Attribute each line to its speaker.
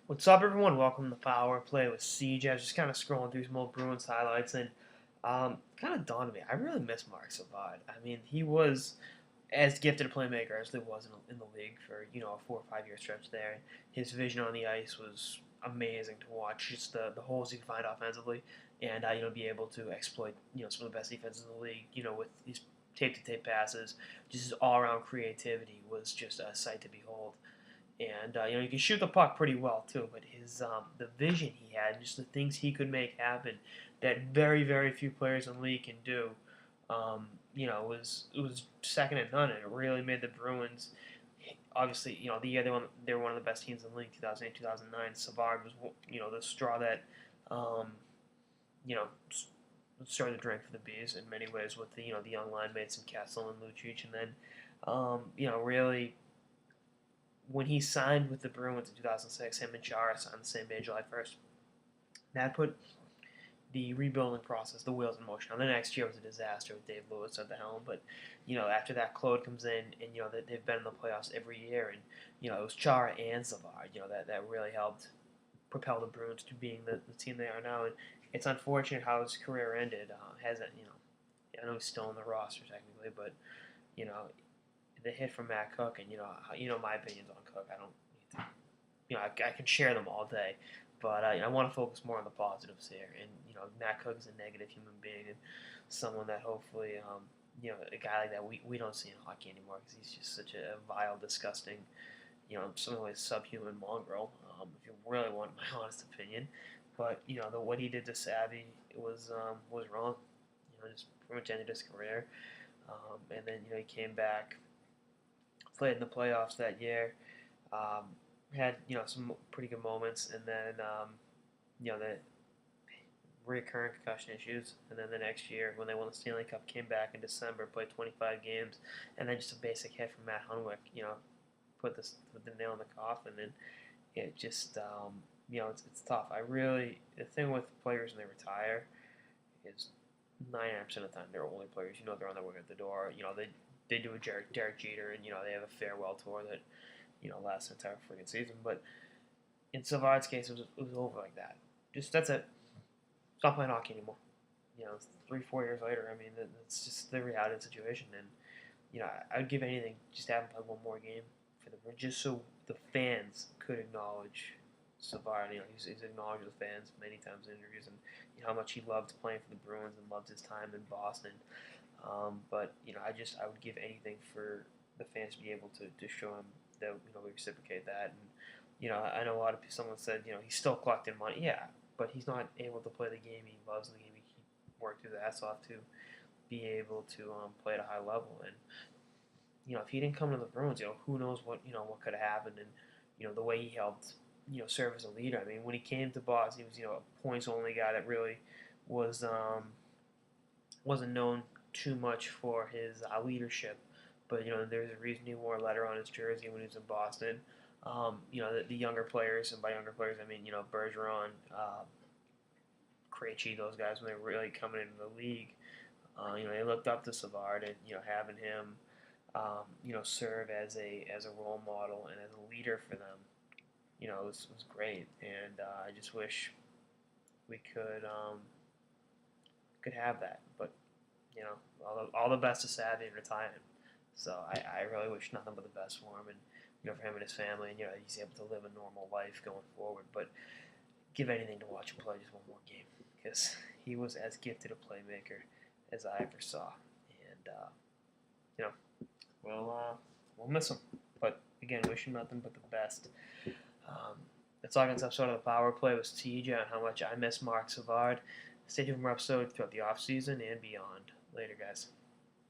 Speaker 1: What's up, everyone? Welcome to the Power Play with CJ. I was just kind of scrolling through some old Bruins highlights and kind of dawned on me. I really miss Marc Savard. I mean, he was as gifted a playmaker as there was in the league for a 4 or 5 year stretch there. His vision on the ice was amazing to watch. Just the holes he could find offensively, and be able to exploit some of the best defenses in the league. With these tape to tape passes, just his all around creativity was just a sight to behold. And he can shoot the puck pretty well too. But his the vision he had, just the things he could make happen, that very few players in the league can do. It was second to none, and it really made the Bruins. Obviously, the year they were one of the best teams in the league, 2008, 2009. Savard was the straw that um, you know started the drink for the bees in many ways with the young line mates and Kessel and Lucic, and then really when he signed with the Bruins in 2006, him and Chara signed the same day, July 1st. That put the rebuilding process, the wheels in motion. Now, the next year was a disaster with Dave Lewis at the helm, but after that, Claude comes in, and they've been in the playoffs every year, and it was Chara and Savard, that really helped propel the Bruins to being the team they are now. And it's unfortunate how his career ended. Hasn't I know he's still in the roster technically, but you know the hit from Matt Cook, and my opinions on Cook. I don't need to, I can share them all day, but I want to focus more on the positives here. And Matt Cook is a negative human being and someone that hopefully, a guy like that we don't see in hockey anymore because he's just such a vile, disgusting, some ways subhuman mongrel. If you really want my honest opinion, but what he did to Savy was wrong. Just pretty much ended his career. And then he came back, played in the playoffs that year, um, had some pretty good moments, and then the recurring concussion issues, and then the next year when they won the Stanley Cup, came back in December, played 25 games, and then just a basic hit from Matt Hunwick, put the nail in the coffin, and it just it's tough. The thing with players when they retire is 99% of the time they're only players. They're on their way out the door. They do a Derek Jeter, and they have a farewell tour that lasts an entire freaking season. But in Savard's case, it was over like that. Just that's it. Stop playing hockey anymore. 3 4 years later. I mean, it's just the reality of the situation, and I would give anything just to have him play one more game for just so the fans could acknowledge Savard. He's acknowledged the fans many times in interviews, and how much he loved playing for the Bruins and loved his time in Boston. But I would give anything for the fans to be able to show him that we reciprocate that. And I know a lot of someone said he's still collecting money. Yeah, but he's not able to play the game he loves, the game he worked his ass off to be able to play at a high level. And if he didn't come to the Bruins, who knows what could have happened. And the way he helped serve as a leader. I mean, when he came to Boston, he was a points only guy that really was wasn't known too much for his leadership. But there's a reason he wore a letter on his jersey when he was in Boston. The younger players, and by younger players I mean Bergeron, Krejci, those guys when they were really coming into the league. They looked up to Savard, and having him, serve as a role model and as a leader for them, it was great. And I just wish we could have that. But all the best to Savvy in retirement. So I really wish nothing but the best for him, and for him and his family, and he's able to live a normal life going forward. But give anything to watch him play just one more game because he was as gifted a playmaker as I ever saw, and you know we'll miss him. But again, wish him nothing but the best. That's all I got this episode of the Power Play with TJ on how much I miss Marc Savard. Stay tuned for more episodes throughout the off season and beyond. Later, guys.